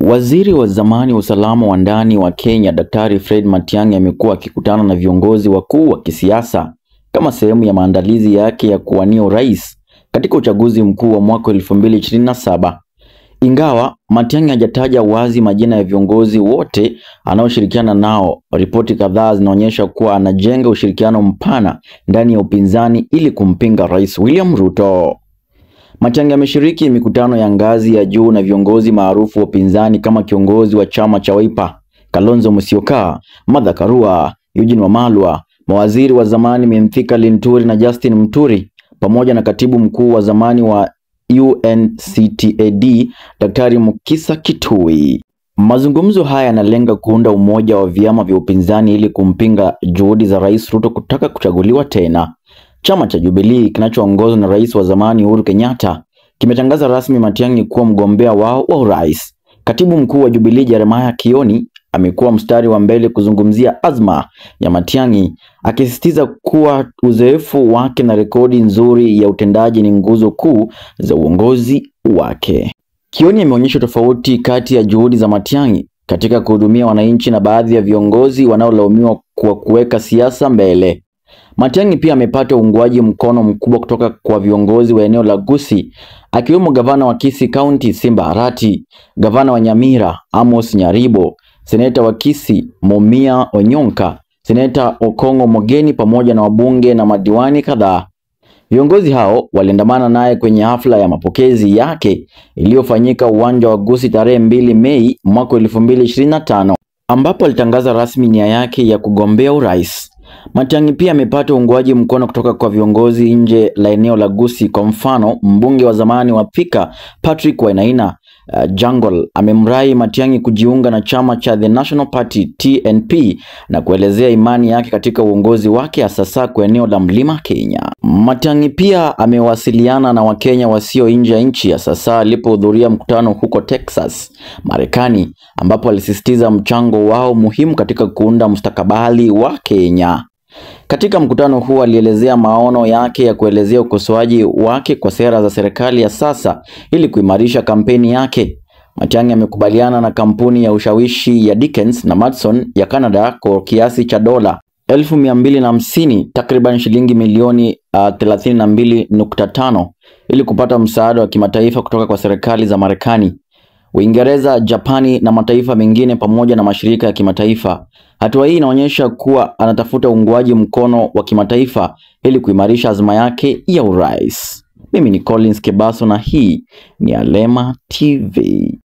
Waziri wa zamani wa usalama wa ndani wa Kenya, Daktari Fred Matiang'i amekuwa akikutana na viongozi wakuu wa kisiasa kama sehemu ya maandalizi yake ya kuwania urais katika uchaguzi mkuu wa mwaka 2027. Ingawa Matiang'i hajataja wazi majina ya viongozi wote anaoshirikiana nao, ripoti kadhaa zinaonyesha kuwa anajenga ushirikiano mpana ndani ya upinzani ili kumpinga Rais William Ruto. Matiang'i ameshiriki mikutano ya ngazi ya juu na viongozi maarufu wa upinzani kama kiongozi wa chama cha Wiper, Kalonzo Musyoka, Martha Karua, Eugene Wamalwa, mawaziri wa zamani Mithika Linturi na Justin Muturi, pamoja na katibu mkuu wa zamani wa UNCTAD, Daktari Mukisa Kitui. Mazungumzo haya yanalenga kuunda umoja wa vyama vya upinzani ili kumpinga juhudi za Rais Ruto kutaka kuchaguliwa tena. Chama cha Jubilee kinachoongozwa na Rais wa zamani Uhuru Kenyatta kimetangaza rasmi Matiang'i kuwa mgombea wao wa urais. Katibu mkuu wa Jubilee Jeremiah Kioni amekuwa mstari wa mbele kuzungumzia azma ya Matiang'i, akisisitiza kuwa uzoefu wake na rekodi nzuri ya utendaji ni nguzo kuu za uongozi wake. Kioni ameonyesha tofauti kati ya juhudi za Matiang'i katika kuhudumia wananchi na baadhi ya viongozi wanaolaumiwa kwa kuweka siasa mbele. Matiang'i pia amepata uungwaji mkono mkubwa kutoka kwa viongozi wa eneo la Gusii, akiwemo gavana wa Kisii County Simba Arati, gavana wa Nyamira Amos Nyaribo, seneta wa Kisii Mumia Onyonka, seneta Okongo Mogeni, pamoja na wabunge na madiwani kadhaa. Viongozi hao waliandamana naye kwenye hafla ya mapokezi yake iliyofanyika uwanja wa Gusii tarehe 2 Mei mwaka 2025, ambapo alitangaza rasmi nia yake ya kugombea urais. Matiang'i pia amepata uungwaji mkono kutoka kwa viongozi nje la eneo la Gusii. Kwa mfano, mbunge wa zamani wa Thika Patrick Wainaina Jangol amemrai Matiang'i kujiunga na chama cha The National Party TNP na kuelezea imani yake katika uongozi wake hasa kwa eneo la Mlima Kenya. Matiang'i pia amewasiliana na Wakenya wasio nje ya nchi hasa alipohudhuria mkutano huko Texas, Marekani, ambapo alisisitiza mchango wao muhimu katika kuunda mustakabali wa Kenya. Katika mkutano huu alielezea maono yake ya kuelezea ukosoaji wake kwa sera za serikali ya sasa ili kuimarisha kampeni yake. Matiang'i amekubaliana na kampuni ya ushawishi ya Dickens na Madson ya Canada kwa kiasi cha dola 250, takriban shilingi milioni 32.5 ili kupata msaada wa kimataifa kutoka kwa serikali za Marekani, Uingereza, Japani na mataifa mengine pamoja na mashirika ya kimataifa. Hatua hii inaonyesha kuwa anatafuta uungwaji mkono wa kimataifa ili kuimarisha azma yake ya urais. Mimi ni Collins Kebaso na hii ni Alema TV.